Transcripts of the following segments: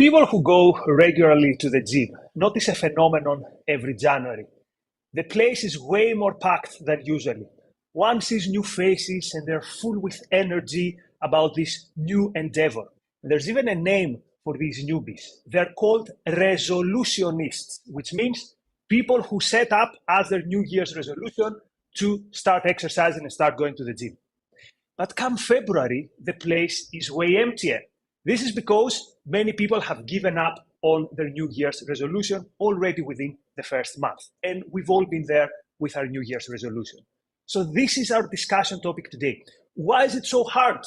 People who go regularly to the gym notice a phenomenon every January. The place is way more packed than usually. One sees new faces and they're full with energy about this new endeavor. There's even a name for these newbies. They're called resolutionists, which means people who set up as their New Year's resolution to start exercising and start going to the gym. But come February, the place is way emptier. This is because many people have given up on their New Year's resolution already within the first month. And we've all been there with our New Year's resolution. So this is our discussion topic today. Why is it so hard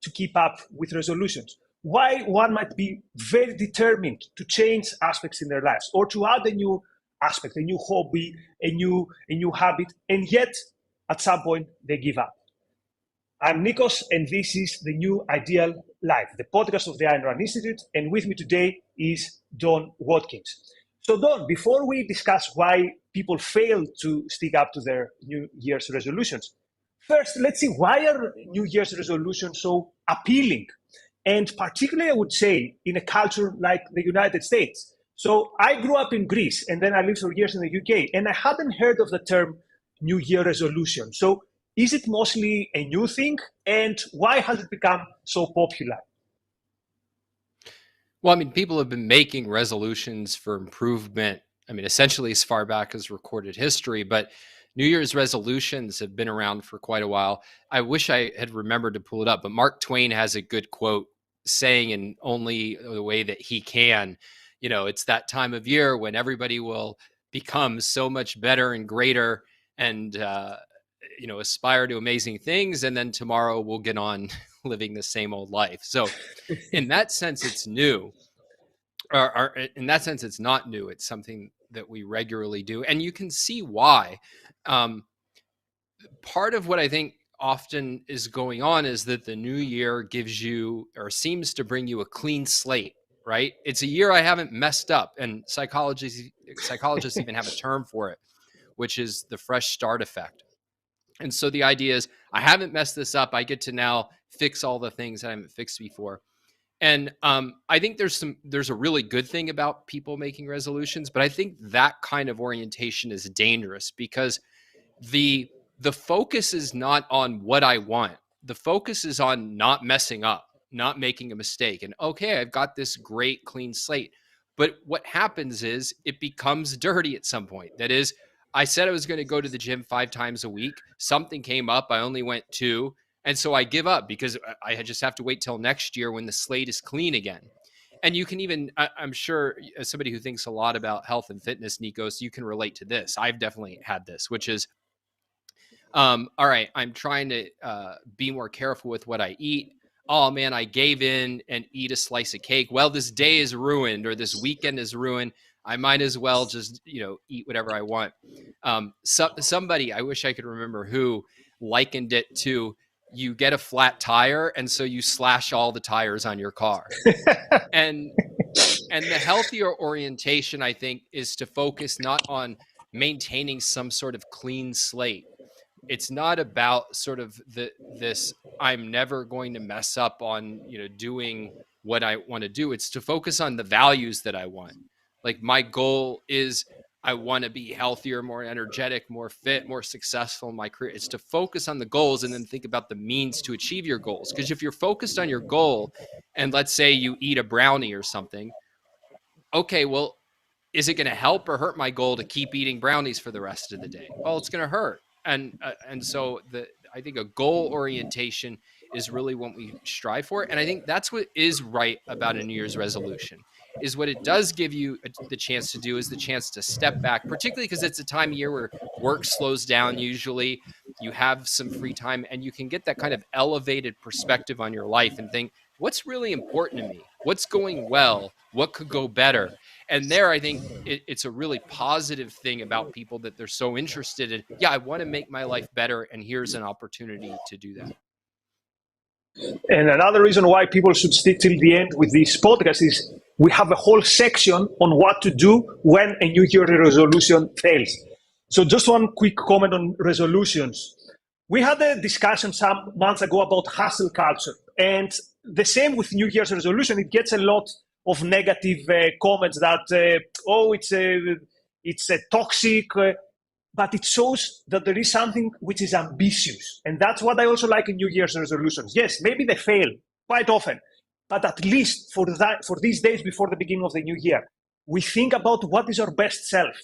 to keep up with resolutions? Why one might be very determined to change aspects in their lives or to add a new aspect, a new hobby, a new habit, and yet at some point they give up. I'm Nikos, and this is the New Ideal Life, the podcast of the Ayn Rand Institute, and with me today is Don Watkins. So Don, before we discuss why people fail to stick up to their New Year's resolutions, first, let's see, why are New Year's resolutions so appealing? And particularly, I would say, in a culture like the United States. So I grew up in Greece, and then I lived for years in the UK, and I hadn't heard of the term New Year resolution. So is it mostly a new thing, and why has it become so popular? Well, I mean, people have been making resolutions for improvement, essentially as far back as recorded history, but New Year's resolutions have been around for quite a while. I wish I had remembered to pull it up, but Mark Twain has a good quote saying in only the way that he can, it's that time of year when everybody will become so much better and greater and, aspire to amazing things. And then tomorrow we'll get on living the same old life. So in that sense, it's new. Or in that sense, it's not new. It's something that we regularly do. And you can see why. Part of what I think often is going on is that the new year gives you, or seems to bring you, a clean slate, right? It's a year I haven't messed up. And psychologists even have a term for it, which is the fresh start effect. And so the idea is, I haven't messed this up. I get to now fix all the things that I haven't fixed before. And I think there's a really good thing about people making resolutions, but I think that kind of orientation is dangerous because the focus is not on what I want. The focus is on not messing up, not making a mistake. And okay, I've got this great clean slate. But what happens is it becomes dirty at some point. That is, I said I was going to go to the gym 5 times a week. Something came up. I only went 2. And so I give up because I just have to wait till next year when the slate is clean again. And you can even, I'm sure, as somebody who thinks a lot about health and fitness, Nikos, you can relate to this. I've definitely had this, which is, all right, I'm trying to be more careful with what I eat. Oh man, I gave in and eat a slice of cake. Well, this day is ruined, or this weekend is ruined. I might as well just, eat whatever I want. Somebody, I wish I could remember who, likened it to, you get a flat tire, and so you slash all the tires on your car. and the healthier orientation, I think, is to focus not on maintaining some sort of clean slate. It's not about sort of this I'm never going to mess up on, doing what I want to do. It's to focus on the values that I want. Like, my goal is I want to be healthier, more energetic, more fit, more successful in my career. It's to focus on the goals and then think about the means to achieve your goals. Because if you're focused on your goal and let's say you eat a brownie or something, okay, well, is it going to help or hurt my goal to keep eating brownies for the rest of the day? Well, it's going to hurt. And so I think a goal orientation is really what we strive for. And I think that's what is right about a New Year's resolution, is what it does give you the chance to do is the chance to step back, particularly because it's a time of year where work slows down. Usually you have some free time and you can get that kind of elevated perspective on your life and think, what's really important to me? What's going well? What could go better? And there, I think it's a really positive thing about people that they're so interested in, I want to make my life better. And here's an opportunity to do that. And another reason why people should stick till the end with this podcast is we have a whole section on what to do when a New Year resolution fails. So just one quick comment on resolutions. We had a discussion some months ago about hustle culture. And the same with New Year's resolution, it gets a lot of negative comments that oh, it's a toxic, but it shows that there is something which is ambitious, and that's what I also like in New Year's resolutions. Yes, maybe they fail quite often, but at least for these days before the beginning of the new year, we think about what is our best self.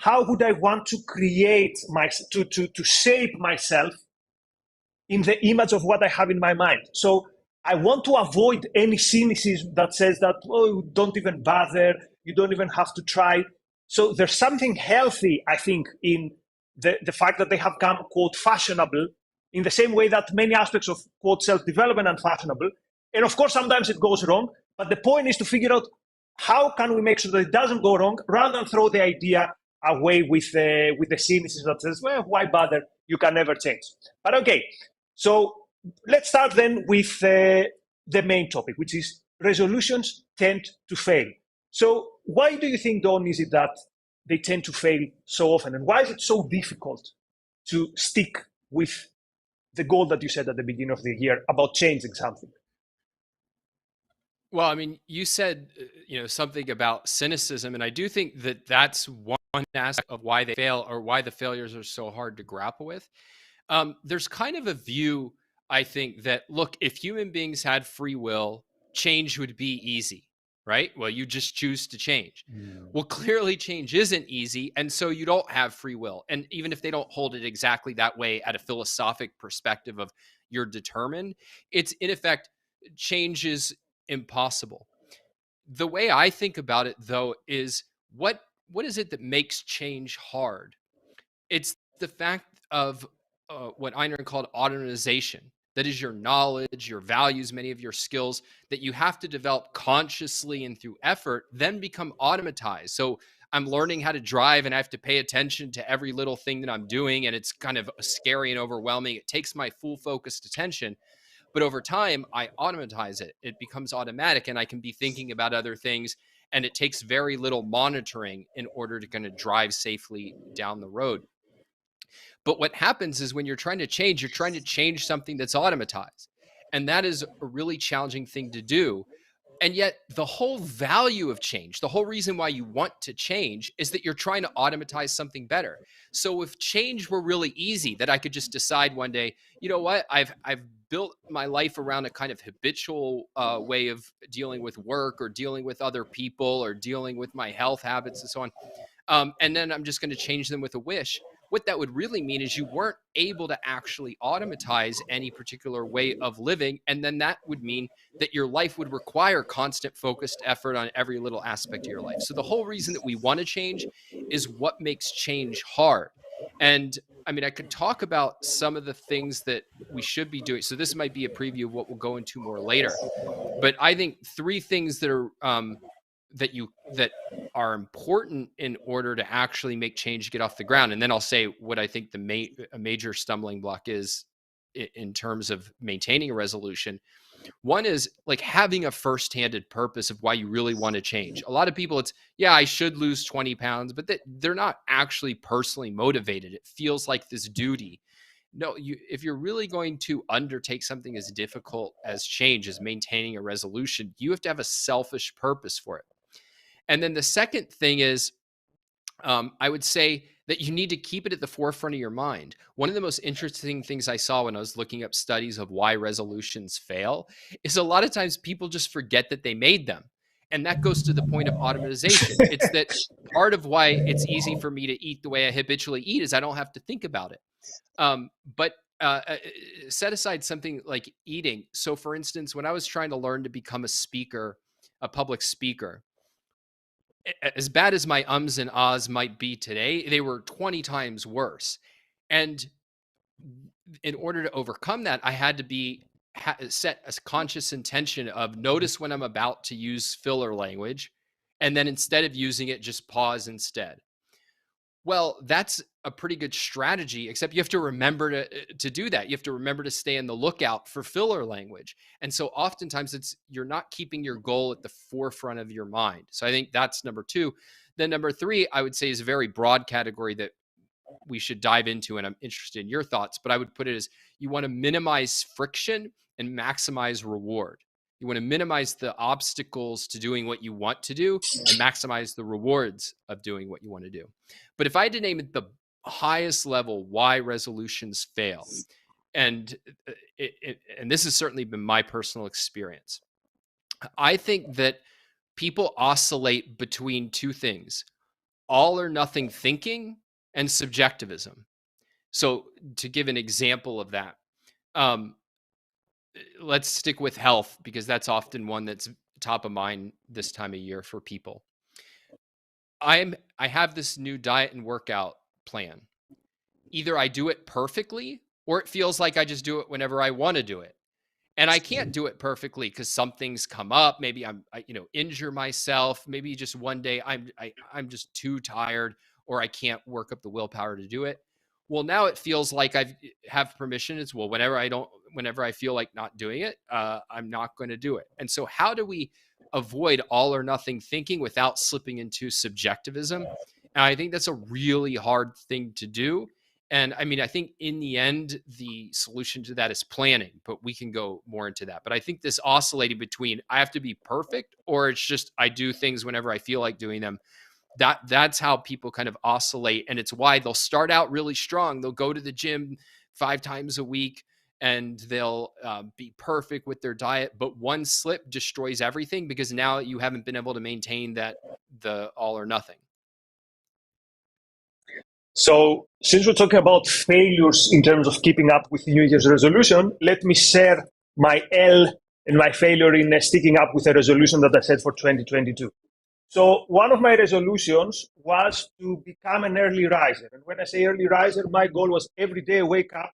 How would I want to create to shape myself in the image of what I have in my mind? So I want to avoid any cynicism that says that, oh, don't even bother, you don't even have to try. So there's something healthy, I think, in the fact that they have come, quote, fashionable, in the same way that many aspects of, quote, self-development are fashionable. And of course, sometimes it goes wrong. But the point is to figure out how can we make sure that it doesn't go wrong, rather than throw the idea away with the cynicism that says, well, why bother? You can never change. But okay, so let's start then with the main topic, which is resolutions tend to fail. So why do you think, Don, is it that they tend to fail so often? And why is it so difficult to stick with the goal that you set at the beginning of the year about changing something? Well, I mean, you said something about cynicism, and I do think that that's one aspect of why they fail, or why the failures are so hard to grapple with. There's kind of a view, I think, that look, if human beings had free will, change would be easy, right? Well, you just choose to change. Well, clearly change isn't easy, and so you don't have free will. And even if they don't hold it exactly that way at a philosophic perspective of you're determined, it's in effect change is impossible. The way I think about it, though, is what is it that makes change hard? It's the fact of what Einstein called automatization. That is your knowledge, your values, many of your skills that you have to develop consciously and through effort, then become automatized. So I'm learning how to drive and I have to pay attention to every little thing that I'm doing. And it's kind of scary and overwhelming. It takes my full focused attention. But over time, I automatize it. It becomes automatic and I can be thinking about other things. And it takes very little monitoring in order to kind of drive safely down the road. But what happens is when you're trying to change something that's automatized. And that is a really challenging thing to do. And yet, the whole value of change, the whole reason why you want to change is that you're trying to automatize something better. So if change were really easy, that I could just decide one day, you know what, I've built my life around a kind of habitual way of dealing with work or dealing with other people or dealing with my health habits and so on, and then I'm just going to change them with a wish. What that would really mean is you weren't able to actually automatize any particular way of living. And then that would mean that your life would require constant focused effort on every little aspect of your life. So the whole reason that we want to change is what makes change hard. And I mean, I could talk about some of the things that we should be doing. So this might be a preview of what we'll go into more later. But I think three things that are that are important in order to actually make change get off the ground. And then I'll say what I think a major stumbling block is in terms of maintaining a resolution. One is like having a first-handed purpose of why you really want to change. A lot of people, it's, yeah, I should lose 20 pounds, but they're not actually personally motivated. It feels like this duty. No, if you're really going to undertake something as difficult as change, as maintaining a resolution, you have to have a selfish purpose for it. And then the second thing is, I would say that you need to keep it at the forefront of your mind. One of the most interesting things I saw when I was looking up studies of why resolutions fail is a lot of times people just forget that they made them. And that goes to the point of automatization. It's that part of why it's easy for me to eat the way I habitually eat is I don't have to think about it. But set aside something like eating. So, for instance, when I was trying to learn to become a speaker, a public speaker, as bad as my ums and ahs might be today, they were 20 times worse. And in order to overcome that, I had to set a conscious intention of notice when I'm about to use filler language. And then instead of using it, just pause instead. Well, that's a pretty good strategy, except you have to remember to do that. You have to remember to stay on the lookout for filler language. And so oftentimes you're not keeping your goal at the forefront of your mind. So I think that's number two. Then number three, I would say, is a very broad category that we should dive into. And I'm interested in your thoughts, but I would put it as you want to minimize friction and maximize reward. You want to minimize the obstacles to doing what you want to do and maximize the rewards of doing what you want to do. But if I had to name it the highest level why resolutions fail, and and this has certainly been my personal experience, I think that people oscillate between two things: all or nothing thinking and subjectivism. So, to give an example of that, um, let's stick with health because that's often one that's top of mind this time of year for people. I have this new diet and workout plan. Either I do it perfectly or it feels like I just do it whenever I want to do it. And I can't do it perfectly because some things come up. Maybe injure myself. Maybe just one day I'm just too tired, or I can't work up the willpower to do it. Well, now it feels like I have permission. It's, well, whenever I feel like not doing it, I'm not going to do it. And so, how do we avoid all or nothing thinking without slipping into subjectivism? And I think that's a really hard thing to do. And I mean, I think in the end, the solution to that is planning, but we can go more into that. But I think this oscillating between I have to be perfect or it's just I do things whenever I feel like doing them. That's how people kind of oscillate. And it's why they'll start out really strong. They'll go to the gym 5 times a week and they'll be perfect with their diet. But one slip destroys everything because now you haven't been able to maintain the all or nothing. So, since we're talking about failures in terms of keeping up with New Year's resolution, let me share my L and my failure in sticking up with a resolution that I set for 2022. So, one of my resolutions was to become an early riser. And when I say early riser, my goal was every day I wake up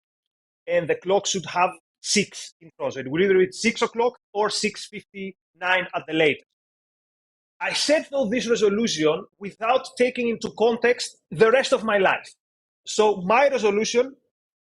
and the clock should have 6 in front. So it would either be 6 o'clock or 6:59 at the latest. I set though this resolution without taking into context the rest of my life. So my resolution,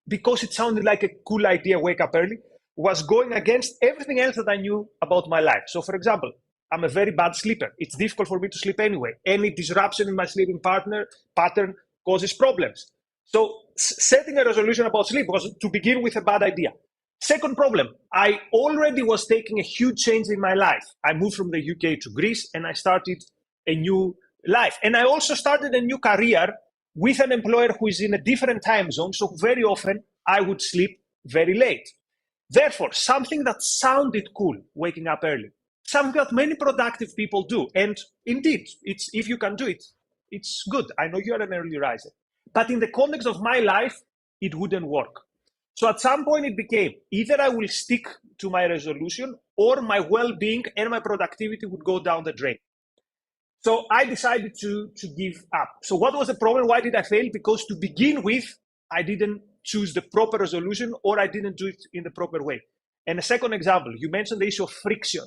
because it sounded like a cool idea, wake up early, was going against everything else that I knew about my life. So for example, I'm a very bad sleeper. It's difficult for me to sleep anyway. Any disruption in my sleeping pattern causes problems. So setting a resolution about sleep was to begin with a bad idea. Second problem, I already was taking a huge change in my life. I moved from the UK to Greece and I started a new life. And I also started a new career with an employer who is in a different time zone. So very often I would sleep very late. Therefore, something that sounded cool, waking up early, something that many productive people do. And indeed, it's if you can do it, it's good. I know you're an early riser. But in the context of my life, it wouldn't work. So at some point it became either I will stick to my resolution or my well-being and my productivity would go down the drain. So I decided to give up. So what was the problem? Why did I fail? Because to begin with, I didn't choose the proper resolution or I didn't do it in the proper way. And a second example, you mentioned the issue of friction.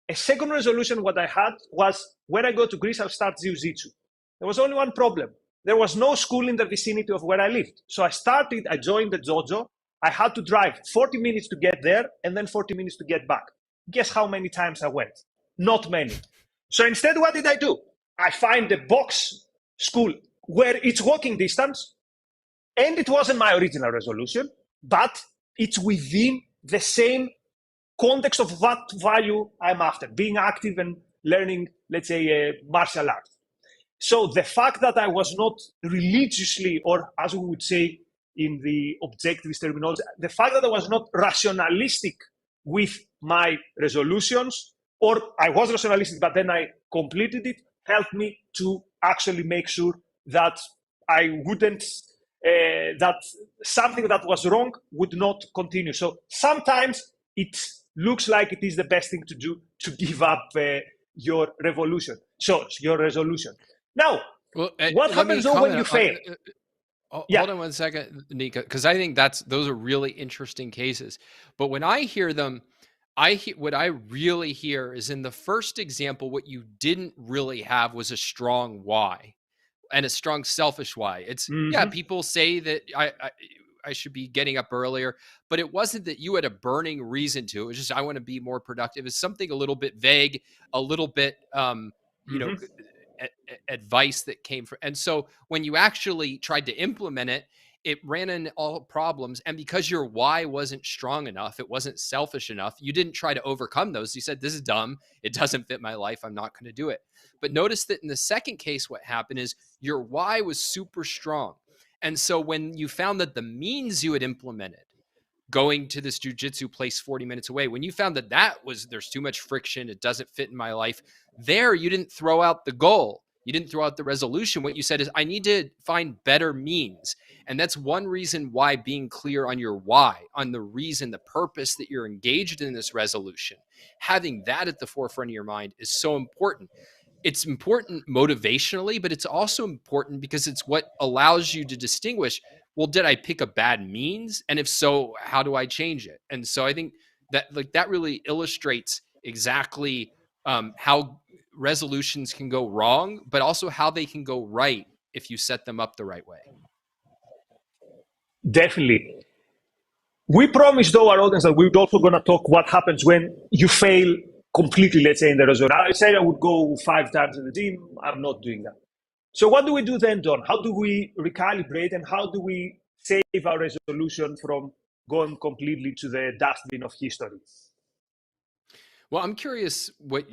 A second resolution, what I had was when I go to Greece, I'll start Jiu-Jitsu. There was only one problem. There was no school in the vicinity of where I lived. So I joined the dojo. I had to drive 40 minutes to get there and then 40 minutes to get back. Guess how many times I went? Not many. So instead, what did I do? I find a box school where it's walking distance, and it wasn't my original resolution, but it's within the same context of what value I'm after, being active and learning, let's say, martial arts. So the fact that I was not religiously, or as we would say in the objectivist terminology, the fact that I was not rationalistic with my resolutions, or I was rationalistic, but then I completed it, helped me to actually make sure that I wouldn't, that something that was wrong would not continue. So sometimes it looks like it is the best thing to do to give up your revolution. So your resolution. Now, Well, what let me happens though when comment you on. fail? Yeah. Hold on one second, Nika, because I think those are really interesting cases. But when I hear them, what I really hear is in the first example, what you didn't really have was a strong why and a strong selfish why. It's yeah, Mm-hmm. people say that I should be getting up earlier, but it wasn't that you had a burning reason to. It was just I want to be more productive. It's something a little bit vague, a little bit you know Mm-hmm. advice that came from. And so when you actually tried to implement it, it ran into all problems. And because your why wasn't strong enough, it wasn't selfish enough, you didn't try to overcome those. You said, this is dumb. It doesn't fit my life. I'm not going to do it. But notice that in the second case, what happened is your why was super strong. And so when you found that the means you had implemented, going to this jujitsu place 40 minutes away, when you found that there's too much friction, it doesn't fit in my life, there you didn't throw out the goal. You didn't throw out the resolution. What you said is, I need to find better means. And that's one reason why being clear on your why, on the reason, the purpose that you're engaged in this resolution, having that at the forefront of your mind is so important. It's important motivationally, but it's also important because it's what allows you to distinguish, well, did I pick a bad means? And if so, how do I change it? And so I think that that really illustrates exactly how resolutions can go wrong, but also how they can go right if you set them up the right way. Definitely. We promised though our audience that we're also going to talk what happens when you fail completely, let's say, in the result. I said I would go 5 times in the gym. I'm not doing that. So what do we do then, Don? How do we recalibrate and how do we save our resolution from going completely to the dustbin of history? Well, I'm curious what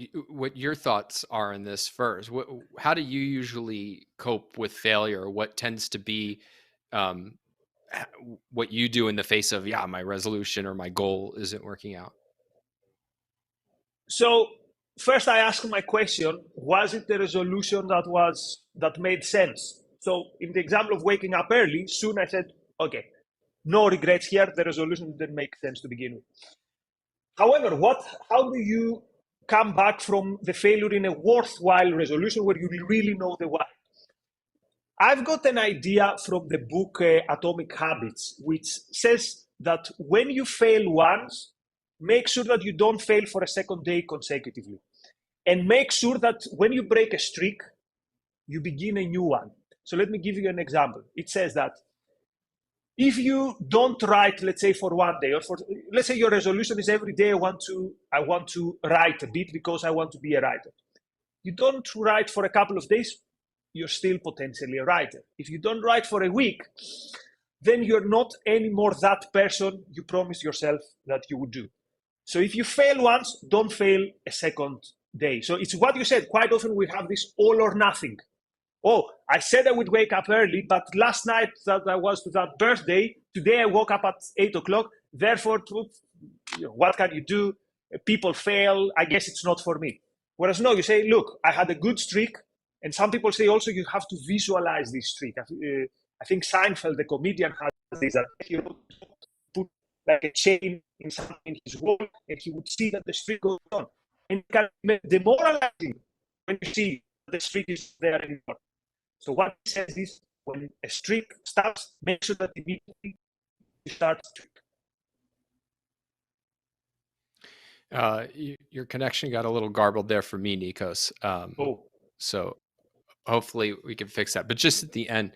your thoughts are on this first. How do you usually cope with failure? What tends to be um, what you do in the face of, yeah, my resolution or my goal isn't working out? So first I asked my question, was it the resolution that made sense? So in the example of waking up early, soon I said, okay, no regrets here, the resolution didn't make sense to begin with. However, how do you come back from the failure in a worthwhile resolution where you really know the why? I've got an idea from the book Atomic Habits, which says that when you fail once, make sure that you don't fail for a second day consecutively. And make sure that when you break a streak, you begin a new one. So let me give you an example. It says that if you don't write, let's say for one day, or for let's say your resolution is every day I want to write a bit because I want to be a writer. You don't write for a couple of days, you're still potentially a writer. If you don't write for a week, then you're not anymore that person you promised yourself that you would do. So if you fail once, don't fail a second day. So it's what you said. Quite often we have this all or nothing. Oh, I said I would wake up early, but last night that I was to that birthday, today I woke up at 8 o'clock. Therefore, what can you do? People fail. I guess it's not for me. Whereas no, you say, look, I had a good streak. And some people say also you have to visualize this streak. I think Seinfeld, the comedian, has this that he would put like a chain in his wall, and he would see that the streak goes on. And it can be demoralizing when you see the streak is there anymore. So what he says is, when a streak starts, make sure that immediately you start streak. Your connection got a little garbled there for me, Nikos. Oh, So hopefully we can fix that. But just at the end,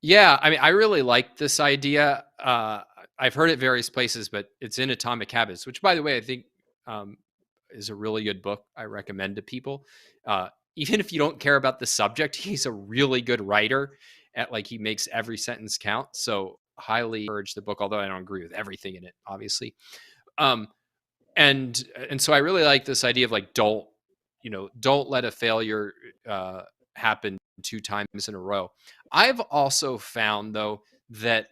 yeah, I mean, I really like this idea. I've heard it various places, but it's in Atomic Habits, which, by the way, I think is a really good book. I recommend to people. Even if you don't care about the subject, he's a really good writer. He makes every sentence count. So highly urge the book, although I don't agree with everything in it, obviously. Um, and so I really like this idea of don't let a failure happen 2 times in a row. I've also found though that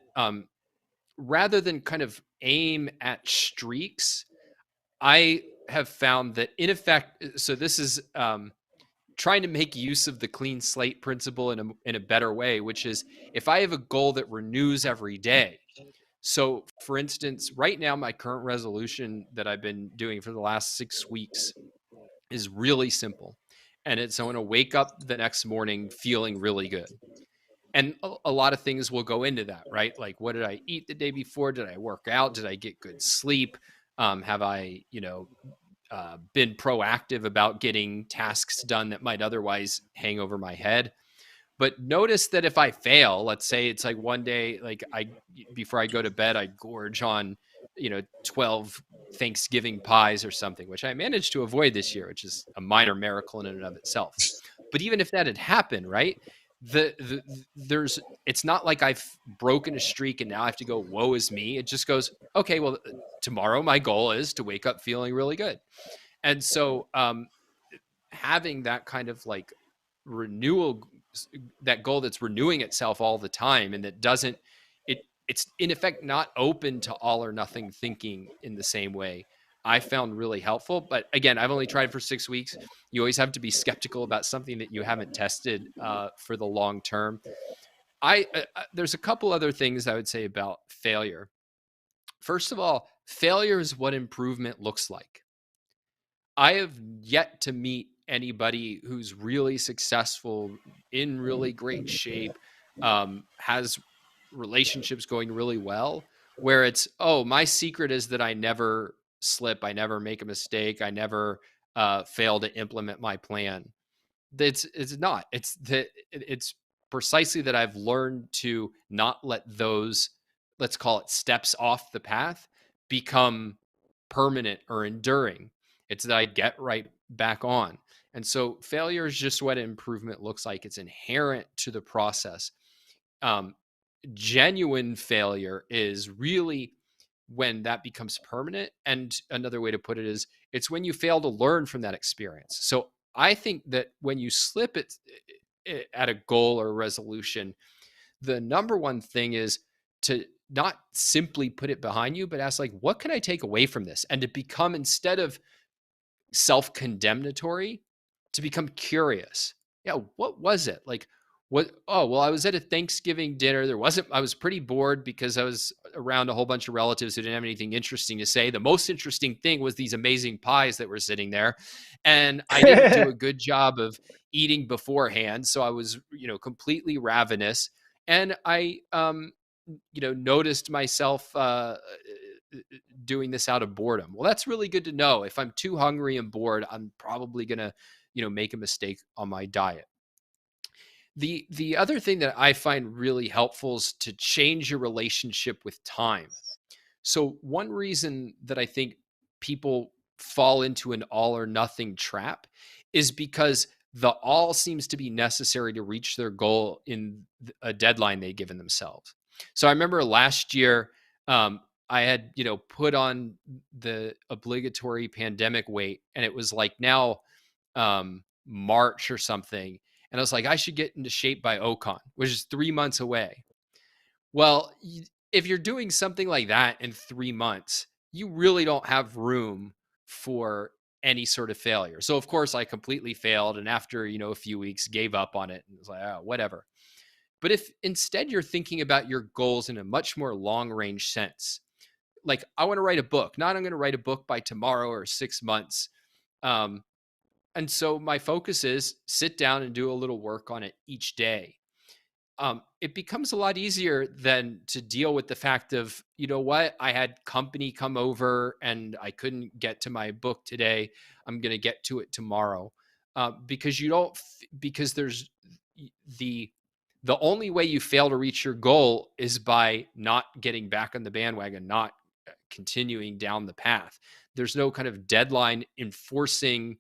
rather than kind of aim at streaks, I have found that in effect, so this is trying to make use of the clean slate principle in a better way, which is if I have a goal that renews every day. So, for instance, right now, my current resolution that I've been doing for the last 6 weeks is really simple. And it's I want to wake up the next morning feeling really good. And a lot of things will go into that, right? Like, what did I eat the day before? Did I work out? Did I get good sleep? Have I, been proactive about getting tasks done that might otherwise hang over my head? But notice that if I fail, let's say it's like one day, before I go to bed, I gorge on, 12 Thanksgiving pies or something, which I managed to avoid this year, which is a minor miracle in and of itself. But even if that had happened, right, there's it's not like I've broken a streak and now I have to go, woe is me. It just goes, okay, well, tomorrow my goal is to wake up feeling really good. And so having that kind of like renewal, that goal that's renewing itself all the time, and that doesn't, it's in effect not open to all or nothing thinking in the same way, I found really helpful. But again, I've only tried for 6 weeks. You always have to be skeptical about something that you haven't tested for the long term. There's a couple other things I would say about failure. First of all, failure is what improvement looks like. I have yet to meet anybody who's really successful, in really great shape, has relationships going really well, where it's, oh, my secret is that I never slip, I never make a mistake, I never fail to implement my plan. It's not. It's that it's precisely that I've learned to not let those, let's call it steps off the path, become permanent or enduring. It's that I get right back on. And so failure is just what improvement looks like. It's inherent to the process. Um, Genuine failure is really when that becomes permanent. And another way to put it is, it's when you fail to learn from that experience. So I think that when you slip it at a goal or a resolution, the number one thing is to not simply put it behind you, but ask, like, what can I take away from this? And to become, instead of self-condemnatory, to become curious. Yeah, what was it? Like, what? Oh, well, I was at a Thanksgiving dinner. I was pretty bored because I was around a whole bunch of relatives who didn't have anything interesting to say. The most interesting thing was these amazing pies that were sitting there. And I didn't do a good job of eating beforehand. So I was, completely ravenous. And I, noticed myself doing this out of boredom. Well, that's really good to know. If I'm too hungry and bored, I'm probably going to, make a mistake on my diet. The other thing that I find really helpful is to change your relationship with time. So one reason that I think people fall into an all or nothing trap is because the all seems to be necessary to reach their goal in a deadline they've given themselves. So I remember last year, I had, put on the obligatory pandemic weight, and it was like now March or something. And I was like, I should get into shape by Ocon, which is 3 months away. Well, if you're doing something like that in 3 months, you really don't have room for any sort of failure. So of course I completely failed. And after, a few weeks, gave up on it and was like, oh, whatever. But if instead you're thinking about your goals in a much more long range sense, like, I want to write a book, not I'm going to write a book by tomorrow or 6 months. Um, and so my focus is sit down and do a little work on it each day. It becomes a lot easier than to deal with the fact of, what, I had company come over and I couldn't get to my book today. I'm going to get to it tomorrow. Because you don't, because there's the, the only way you fail to reach your goal is by not getting back on the bandwagon, not continuing down the path. There's no kind of deadline enforcing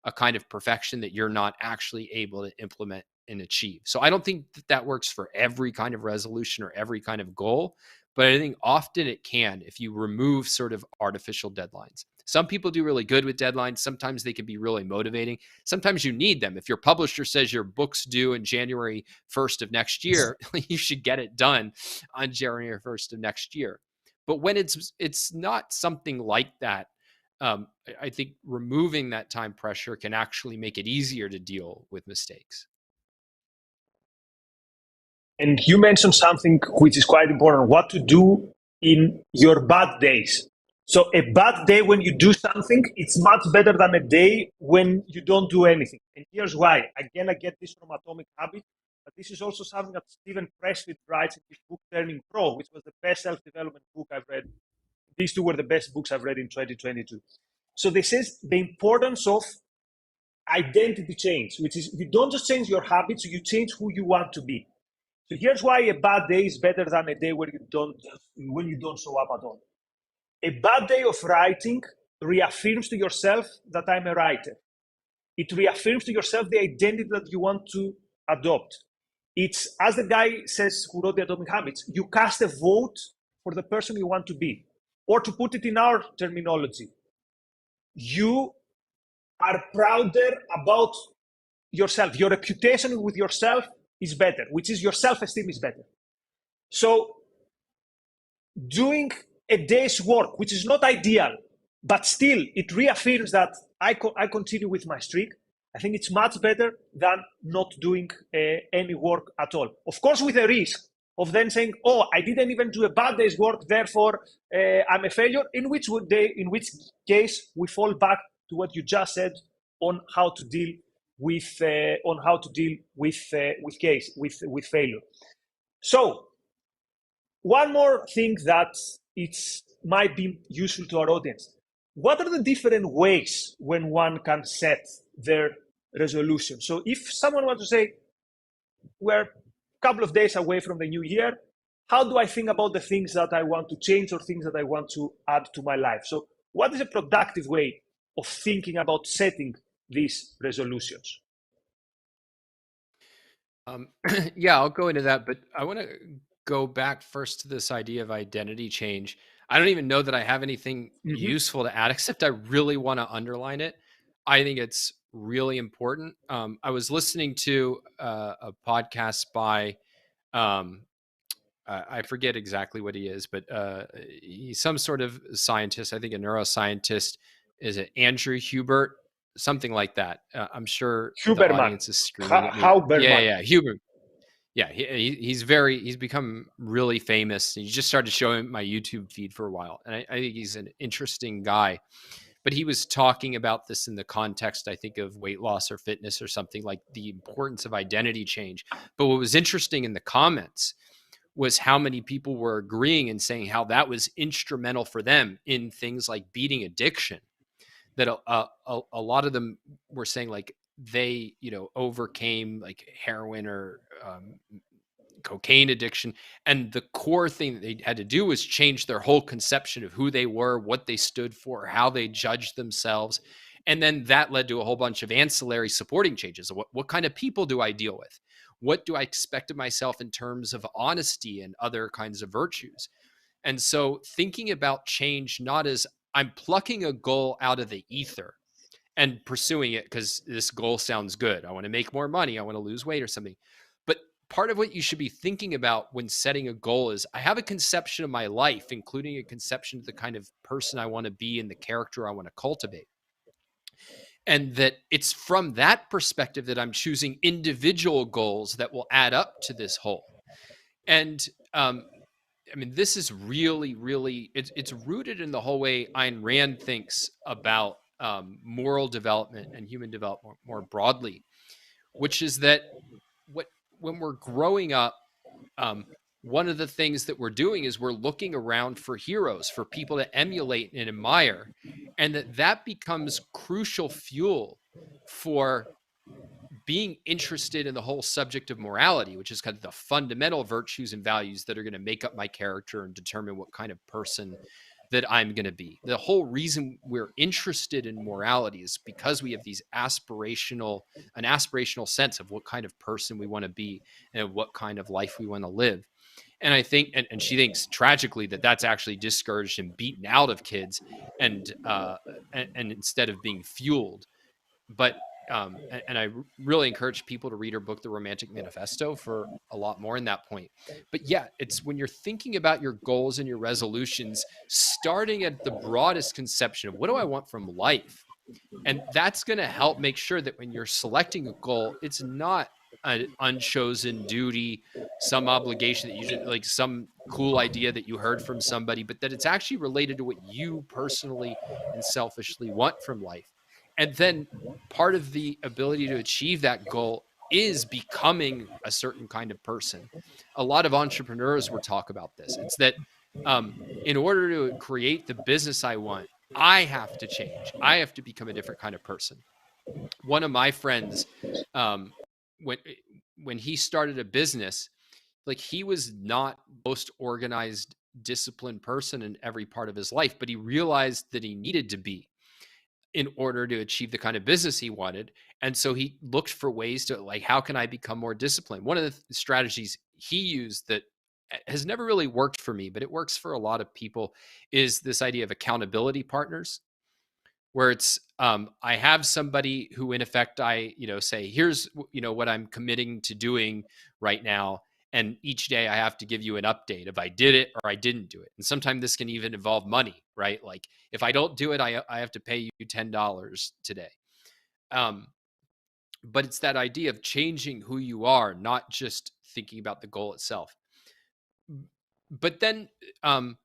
a kind of perfection that you're not actually able to implement and achieve. So I don't think that works for every kind of resolution or every kind of goal, but I think often it can if you remove sort of artificial deadlines. Some people do really good with deadlines. Sometimes they can be really motivating. Sometimes you need them. If your publisher says your book's due in January 1st of next year, you should get it done on January 1st of next year. But when it's not something like that, I think removing that time pressure can actually make it easier to deal with mistakes. And you mentioned something which is quite important, what to do in your bad days. So a bad day when you do something, it's much better than a day when you don't do anything. And here's why. Again, I get this from Atomic Habits, but this is also something that Stephen Pressfield writes in his book Turning Pro, which was the best self-development book I've read. These two were the best books I've read in 2022. So this is the importance of identity change, which is you don't just change your habits, you change who you want to be. So here's why a bad day is better than a day when you don't show up at all. A bad day of writing reaffirms to yourself that I'm a writer. It reaffirms to yourself the identity that you want to adopt. It's, as the guy says who wrote the Atomic Habits, you cast a vote for the person you want to be. Or to put it in our terminology, you are prouder about yourself. Your reputation with yourself is better, which is your self-esteem is better. So doing a day's work, which is not ideal, but still it reaffirms that I continue with my streak. I think it's much better than not doing any work at all. Of course, with a risk of then saying, "Oh, I didn't even do a bad day's work, therefore I'm a failure." In which case we fall back to what you just said on how to deal with with failure. So one more thing that it's might be useful to our audience. What are the different ways when one can set their resolution? So if someone wants to say, we're a couple of days away from the new year, how do I think about the things that I want to change or things that I want to add to my life? So what is a productive way of thinking about setting these resolutions? Yeah, I'll go into that, but I want to go back first to this idea of identity change. I don't even know that I have anything Mm-hmm. useful to add, except I really want to underline it. I think it's really important. I was listening to a podcast by, um, I forget exactly what he is, but he's some sort of scientist. I think a neuroscientist. Is it Andrew Hubert? Something like that. I'm sure the Huberman. audience is screaming at me. Yeah, Huberman. yeah, Hubert. Yeah, he's become really famous. He just started showing my YouTube feed for a while, and I think he's an interesting guy. But he was talking about this in the context, I think, of weight loss or fitness or something, like the importance of identity change. But what was interesting in the comments was how many people were agreeing and saying how that was instrumental for them in things like beating addiction. That a lot of them were saying like they overcame like heroin or cocaine addiction. And the core thing that they had to do was change their whole conception of who they were, what they stood for, how they judged themselves. And then that led to a whole bunch of ancillary supporting changes. What kind of people do I deal with? What do I expect of myself in terms of honesty and other kinds of virtues? And so thinking about change not as I'm plucking a goal out of the ether and pursuing it because this goal sounds good. I want to make more money. I want to lose weight or something. But part of what you should be thinking about when setting a goal is I have a conception of my life, including a conception of the kind of person I want to be and the character I want to cultivate. And that it's from that perspective that I'm choosing individual goals that will add up to this whole. And I mean, this is really, really, it's rooted in the whole way Ayn Rand thinks about moral development and human development more broadly, which is that what when we're growing up, um, one of the things that we're doing is we're looking around for heroes, for people to emulate and admire, and that becomes crucial fuel for being interested in the whole subject of morality, which is kind of the fundamental virtues and values that are going to make up my character and determine what kind of person that I'm going to be. The whole reason we're interested in morality is because we have an aspirational sense of what kind of person we want to be and what kind of life we want to live. And I think, and she thinks tragically that that's actually discouraged and beaten out of kids, and and instead of being fueled. But and I really encourage people to read her book, The Romantic Manifesto, for a lot more in that point. But yeah, it's when you're thinking about your goals and your resolutions, starting at the broadest conception of what do I want from life, and that's going to help make sure that when you're selecting a goal, it's not an unchosen duty, some obligation that you just like some cool idea that you heard from somebody, but that it's actually related to what you personally and selfishly want from life. And then part of the ability to achieve that goal is becoming a certain kind of person. A lot of entrepreneurs will talk about this. It's that in order to create the business I want, I have to change. I have to become a different kind of person. One of my friends, um, when when he started a business, like he was not the most organized, disciplined person in every part of his life, but he realized that he needed to be. in order to achieve the kind of business he wanted. And so he looked for ways to, like, how can I become more disciplined? One of the strategies he used that has never really worked for me, but it works for a lot of people, is this idea of accountability partners, where it's I have somebody who, in effect, I say, here's what I'm committing to doing right now, and each day I have to give you an update if I did it or I didn't do it. And sometimes this can even involve money, right? Like, if I don't do it, I have to pay you $10 today. um, but it's that idea of changing who you are, not just thinking about the goal itself. But then, um,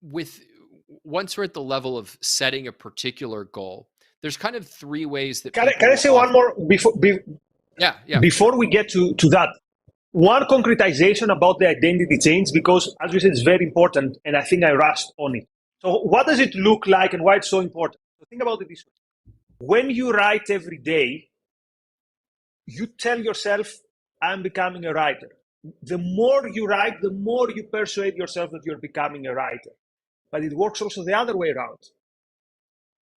with once we're at the level of setting a particular goal, there's kind of three ways that Can people I will say one often. more Yeah, for sure. before we get to that? One concretization about the identity change, because as you said, it's very important, and I think I rushed on it. So, what does it look like, and why it's so important? So think about it this way: when you write every day, you tell yourself, "I'm becoming a writer." The more you write, the more you persuade yourself that you're becoming a writer. But it works also the other way around.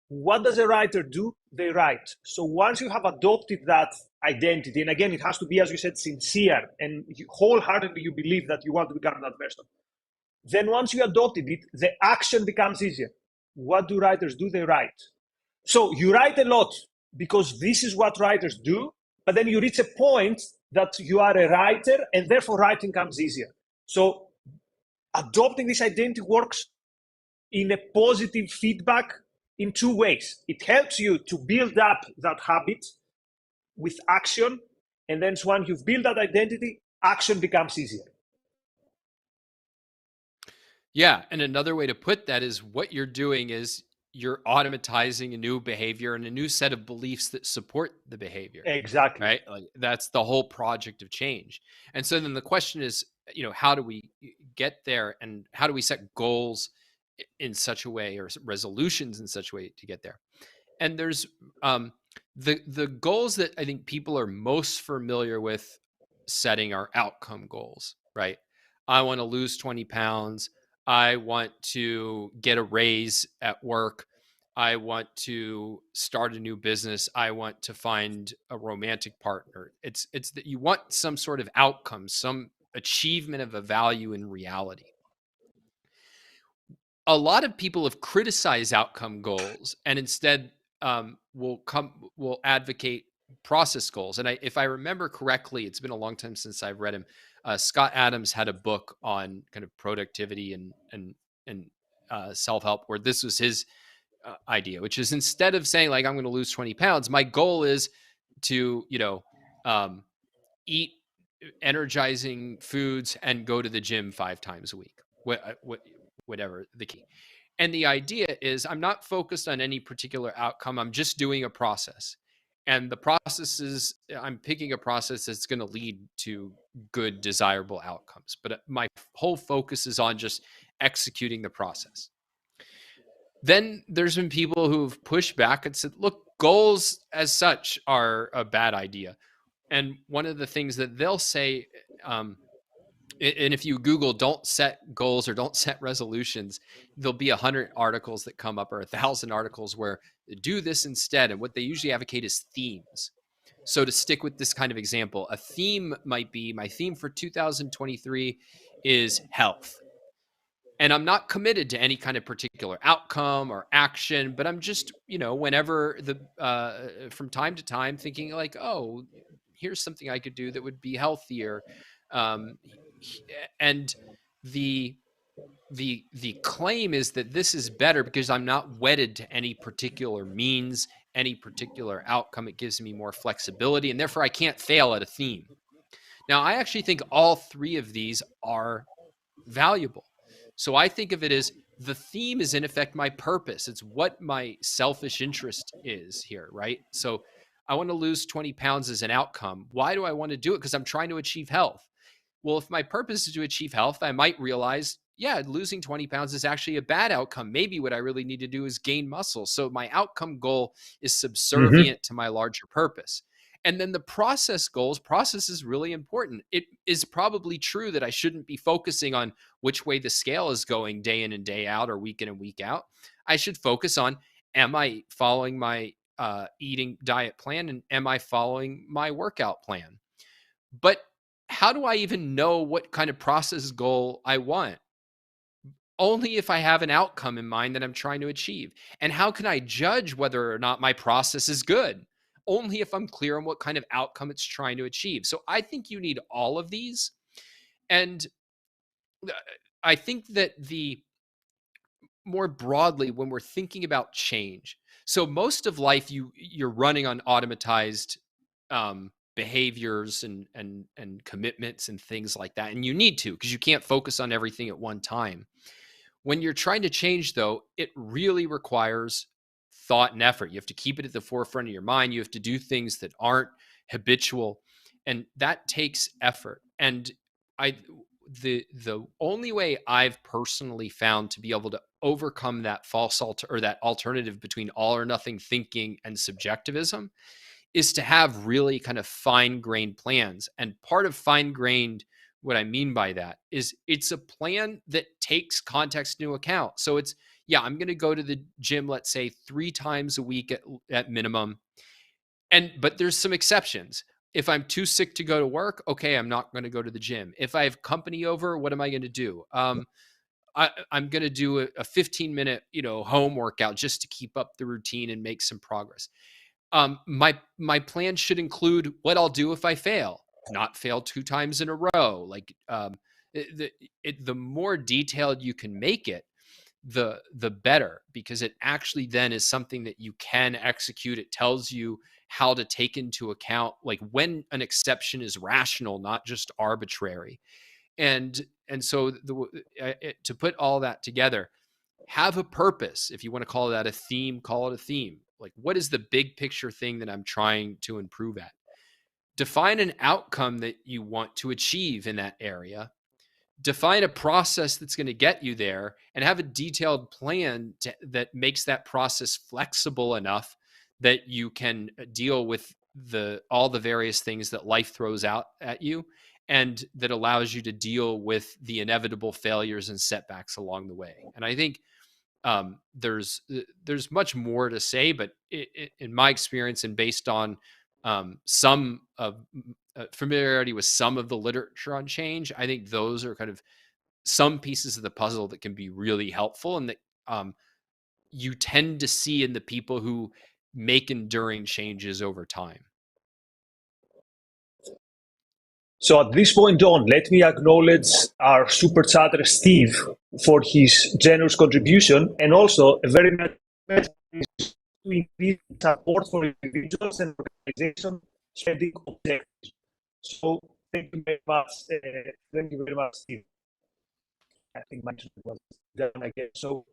What does a writer do? They write. So once you have adopted that identity, and again, it has to be, as you said, sincere, and wholeheartedly you believe that you want to become that person. Then once you adopted it, the action becomes easier. What do writers do? They write. So you write a lot because this is what writers do, but then you reach a point that you are a writer, and therefore writing comes easier. So adopting this identity works in a positive feedback in two ways. It helps you to build up that habit with action, and then once you've built that identity, action becomes easier. Yeah, and another way to put that is, what you're doing is you're automatizing a new behavior and a new set of beliefs that support the behavior, Exactly. right? Like, that's the whole project of change. And so then the question is, how do we get there, and how do we set goals in such a way, or resolutions in such a way, to get there? And there's the goals that I think people are most familiar with setting are outcome goals, right? I want to lose 20 pounds. I want to get a raise at work. I want to start a new business. I want to find a romantic partner. It's that you want some sort of outcome, some achievement of a value in reality. A lot of people have criticized outcome goals, and instead will advocate process goals. And if I remember correctly, it's been a long time since I've read him. Scott Adams had a book on kind of productivity and self help, where this was his idea, which is, instead of saying, like, I'm going to lose 20 pounds, my goal is to um, eat energizing foods and go to the gym 5 times a week. Whatever the key. And the idea is, I'm not focused on any particular outcome. I'm just doing a process. And the process is, I'm picking a process that's going to lead to good, desirable outcomes. But my whole focus is on just executing the process. Then there's been people who've pushed back and said, look, goals as such are a bad idea. And one of the things that they'll say, and if you Google "don't set goals" or "don't set resolutions," there'll be 100 articles that come up, or 1,000 articles where do this instead. And what they usually advocate is themes. So, to stick with this kind of example, a theme might be, my theme for 2023 is health. And I'm not committed to any kind of particular outcome or action, but I'm just, whenever from time to time, thinking, like, oh, here's something I could do that would be healthier. Um, and the the claim is that this is better because I'm not wedded to any particular means, any particular outcome. It gives me more flexibility, and therefore I can't fail at a theme. Now, I actually think all three of these are valuable. So I think of it as, the theme is, in effect, my purpose. It's what my selfish interest is here, right? So I want to lose 20 pounds as an outcome. Why do I want to do it? Because I'm trying to achieve health. Well, if my purpose is to achieve health, I might realize, yeah, losing 20 pounds is actually a bad outcome. Maybe what I really need to do is gain muscle. So my outcome goal is Mm-hmm. subservient to my larger purpose. And then the process goals, process is really important. It is probably true that I shouldn't be focusing on which way the scale is going day in and day out, or week in and week out. I should focus on, am I following my eating diet plan, and am I following my workout plan? But how do I even know what kind of process goal I want? Only if I have an outcome in mind that I'm trying to achieve. And how can I judge whether or not my process is good? Only if I'm clear on what kind of outcome it's trying to achieve. So I think you need all of these. And I think that the more broadly, when we're thinking about change, so most of life you're running on automatized behaviors and commitments and things like that, and you need to, because you can't focus on everything at one time. When you're trying to change, though, it really requires thought and effort. You have to keep it at the forefront of your mind. You have to do things that aren't habitual, and that takes effort. And I the only way I've personally found to be able to overcome that or that alternative between all or nothing thinking and subjectivism is to have really kind of fine-grained plans. And part of fine-grained, what I mean by that is it's a plan that takes context into account. So it's, yeah, I'm going to go to the gym, let's say 3 times a week at minimum. But there's some exceptions. If I'm too sick to go to work, okay, I'm not going to go to the gym. If I have company over, what am I going to do? I'm going to do a 15-minute, home workout just to keep up the routine and make some progress. My plan should include what I'll do if I fail, not fail 2 times in a row. Like, the more detailed you can make it, the better, because it actually then is something that you can execute. It tells you how to take into account, like, when an exception is rational, not just arbitrary. And so to put all that together, have a purpose. If you want to call that a theme, call it a theme. Like, what is the big picture thing that I'm trying to improve at? Define an outcome that you want to achieve in that area. Define a process that's going to get you there, and have a detailed plan that makes that process flexible enough that you can deal with all the various things that life throws out at you, and that allows you to deal with the inevitable failures and setbacks along the way. And I think there's much more to say, but in my experience, and based on some of familiarity with some of the literature on change, I think those are kind of some pieces of the puzzle that can be really helpful, and that you tend to see in the people who make enduring changes over time. So at this point on, let me acknowledge our super chatter Steve for his generous contribution, and also a very much to increase support for individuals and organizations setting objectives. So thank you very much. Thank you very much, Steve. I think my was done again. So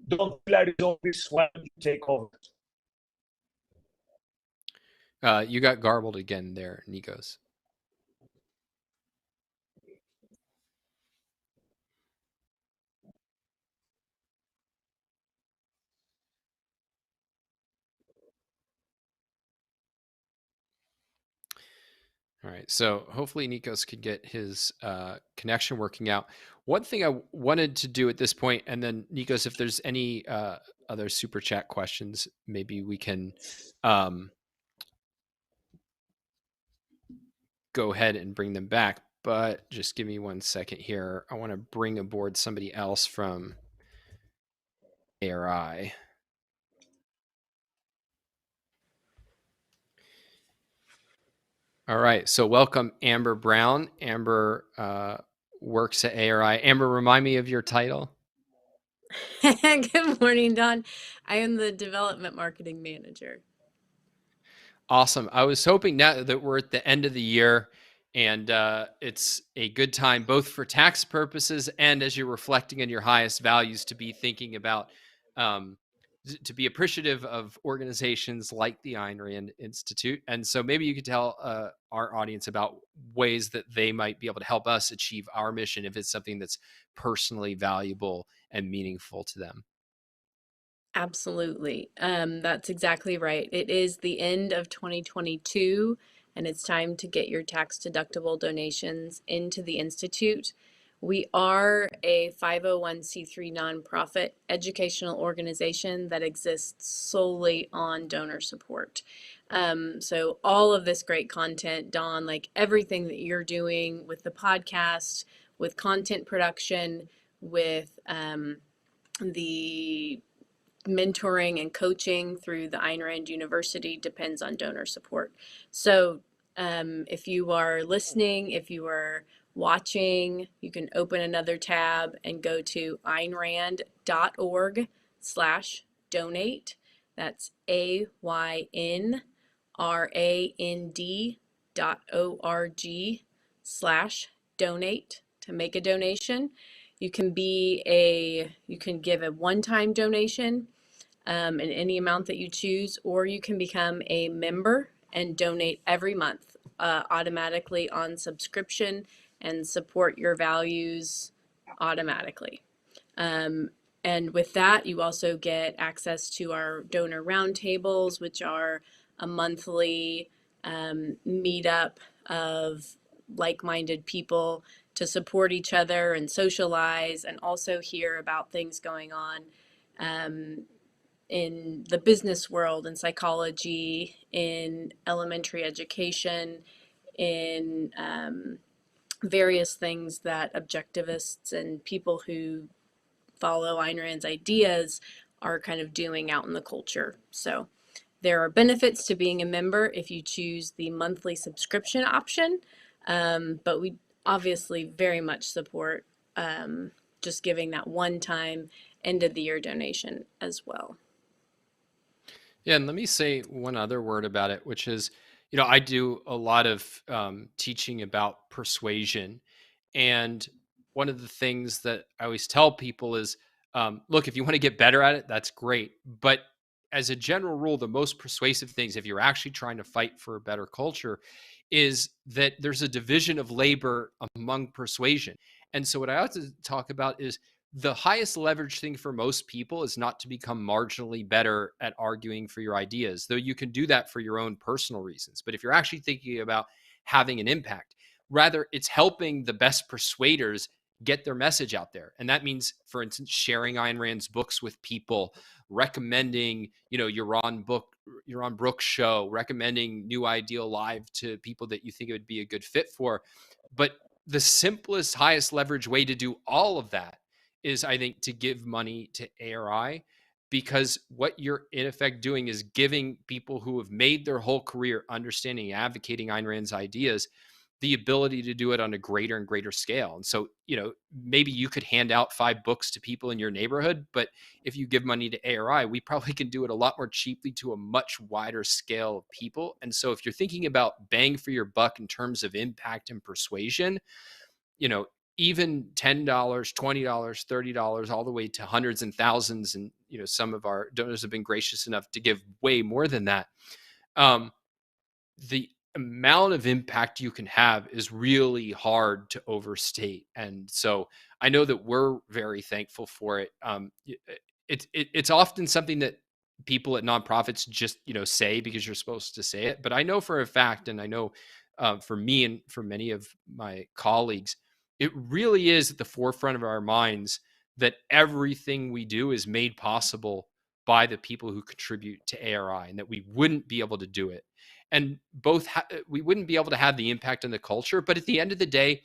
don't feel I resolve this. Why don't you take over? You got garbled again there, Nikos. All right. So hopefully Nikos could get his connection working out. One thing I wanted to do at this point, and then Nikos, if there's any other super chat questions, maybe we can go ahead and bring them back. But just give me 1 second here. I want to bring aboard somebody else from ARI. All right. So welcome, Amber Brown. Amber works at ARI. Amber, remind me of your title. Good morning, Don. I am the development marketing manager. Awesome. I was hoping, now that we're at the end of the year, and it's a good time both for tax purposes and as you're reflecting on your highest values, to be thinking about, to be appreciative of organizations like the Ayn Rand Institute. And so maybe you could tell our audience about ways that they might be able to help us achieve our mission if it's something that's personally valuable and meaningful to them. Absolutely. That's exactly right. It is the end of 2022, and it's time to get your tax deductible donations into the Institute. We are a 501c3 nonprofit educational organization that exists solely on donor support. So all of this great content, Dawn, like everything that you're doing with the podcast, with content production, with the mentoring and coaching through the Ayn Rand University depends on donor support. So if you are listening, if you are watching, you can open another tab and go to aynrand.org/donate. That's AYNRAND.org/donate to make a donation. You can give a one-time donation in any amount that you choose, or you can become a member and donate every month automatically on subscription and support your values automatically. And with that, you also get access to our donor roundtables, which are a monthly meetup of like-minded people to support each other and socialize, and also hear about things going on in the business world, in psychology, in elementary education, in various things that objectivists and people who follow Ayn Rand's ideas are kind of doing out in the culture. So there are benefits to being a member if you choose the monthly subscription option, but we obviously very much support just giving that one-time end of the year donation as well. Yeah, and let me say one other word about it, which is, I do a lot of teaching about persuasion. And one of the things that I always tell people is, look, if you want to get better at it, that's great. But as a general rule, the most persuasive things, if you're actually trying to fight for a better culture, is that there's a division of labor among persuasion. And so what I have to talk about is the highest leverage thing for most people is not to become marginally better at arguing for your ideas, though you can do that for your own personal reasons. But if you're actually thinking about having an impact, rather it's helping the best persuaders get their message out there. And that means, for instance, sharing Ayn Rand's books with people, recommending, your on Brooks show, recommending New Ideal Live to people that you think it would be a good fit for. But the simplest, highest leverage way to do all of that is, I think, to give money to ARI, because what you're in effect doing is giving people who have made their whole career understanding and advocating Ayn Rand's ideas the ability to do it on a greater and greater scale. And so, maybe you could hand out 5 books to people in your neighborhood, but if you give money to ARI, we probably can do it a lot more cheaply to a much wider scale of people. And so if you're thinking about bang for your buck in terms of impact and persuasion, even $10, $20, $30, all the way to hundreds and thousands. And, some of our donors have been gracious enough to give way more than that. The amount of impact you can have is really hard to overstate. And so I know that we're very thankful for it. It's often something that people at nonprofits just, say because you're supposed to say it. But I know for a fact, and I know for me and for many of my colleagues, it really is at the forefront of our minds that everything we do is made possible by the people who contribute to ARI, and that we wouldn't be able to do it. And we wouldn't be able to have the impact on the culture, but at the end of the day,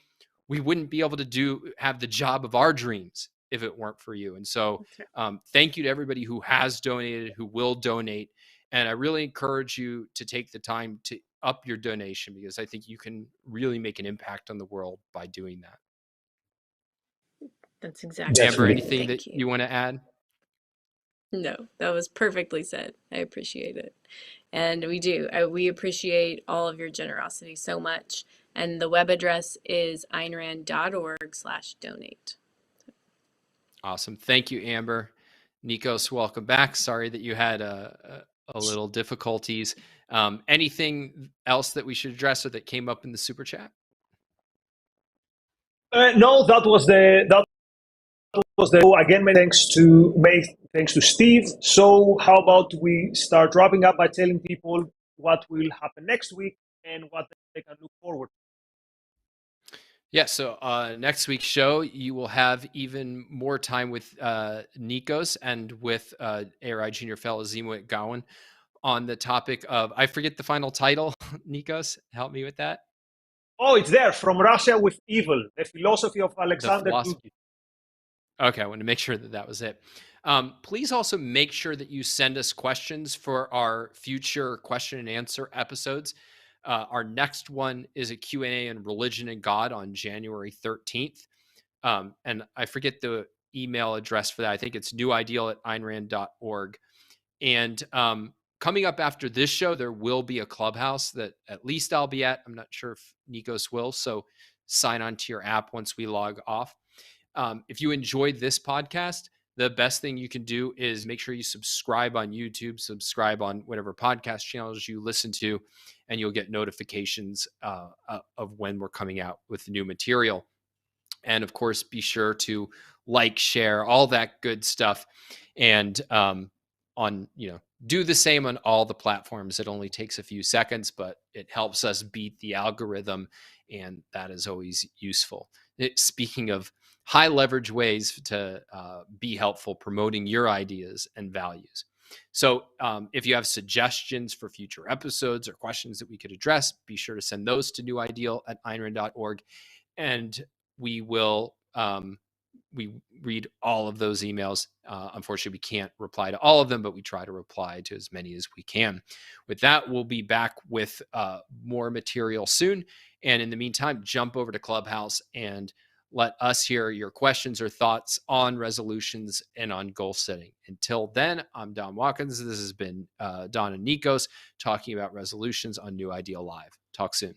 we wouldn't be able to have the job of our dreams if it weren't for you. And so thank you to everybody who has donated, who will donate. And I really encourage you to take the time to up your donation, because I think you can really make an impact on the world by doing that. That's exactly Amber, right. anything Thank that you want to add? No, that was perfectly said. I appreciate it. And we do. We appreciate all of your generosity so much. And the web address is aynrand.org/donate. Awesome. Thank you, Amber. Nikos, welcome back. Sorry that you had a little difficulties. Anything else that we should address or that came up in the super chat? No, that was the again. Thanks to Steve. So how about we start wrapping up by telling people what will happen next week and what they can look forward to? Yeah, so next week's show, you will have even more time with Nikos and with ARI Junior Fellow Zimwit Gowan on the topic of, I forget the final title. Nikos, help me with that. Oh, it's there, From Russia with Evil, the philosophy of The Alexander Dugin. philosophy. Okay, I wanted to make sure that that was it. Please also make sure that you send us questions for our future question and answer episodes. Our next one is a Q&A on religion and God on January 13th. And I forget the email address for that. I think it's newideal@aynrand.org. And coming up after this show, there will be a clubhouse that at least I'll be at. I'm not sure if Nikos will. So sign on to your app once we log off. If you enjoyed this podcast, the best thing you can do is make sure you subscribe on YouTube, subscribe on whatever podcast channels you listen to, and you'll get notifications of when we're coming out with new material. And of course, be sure to like, share, all that good stuff. And do the same on all the platforms. It only takes a few seconds, but it helps us beat the algorithm. And that is always useful. Speaking of high leverage ways to be helpful, promoting your ideas and values. So if you have suggestions for future episodes or questions that we could address, be sure to send those to newideal@aynrand.org. And we will we read all of those emails. Unfortunately, we can't reply to all of them, but we try to reply to as many as we can. With that, we'll be back with more material soon. And in the meantime, jump over to Clubhouse and let us hear your questions or thoughts on resolutions and on goal setting. Until then, I'm Don Watkins. This has been Don and Nikos talking about resolutions on New Ideal Live. Talk soon.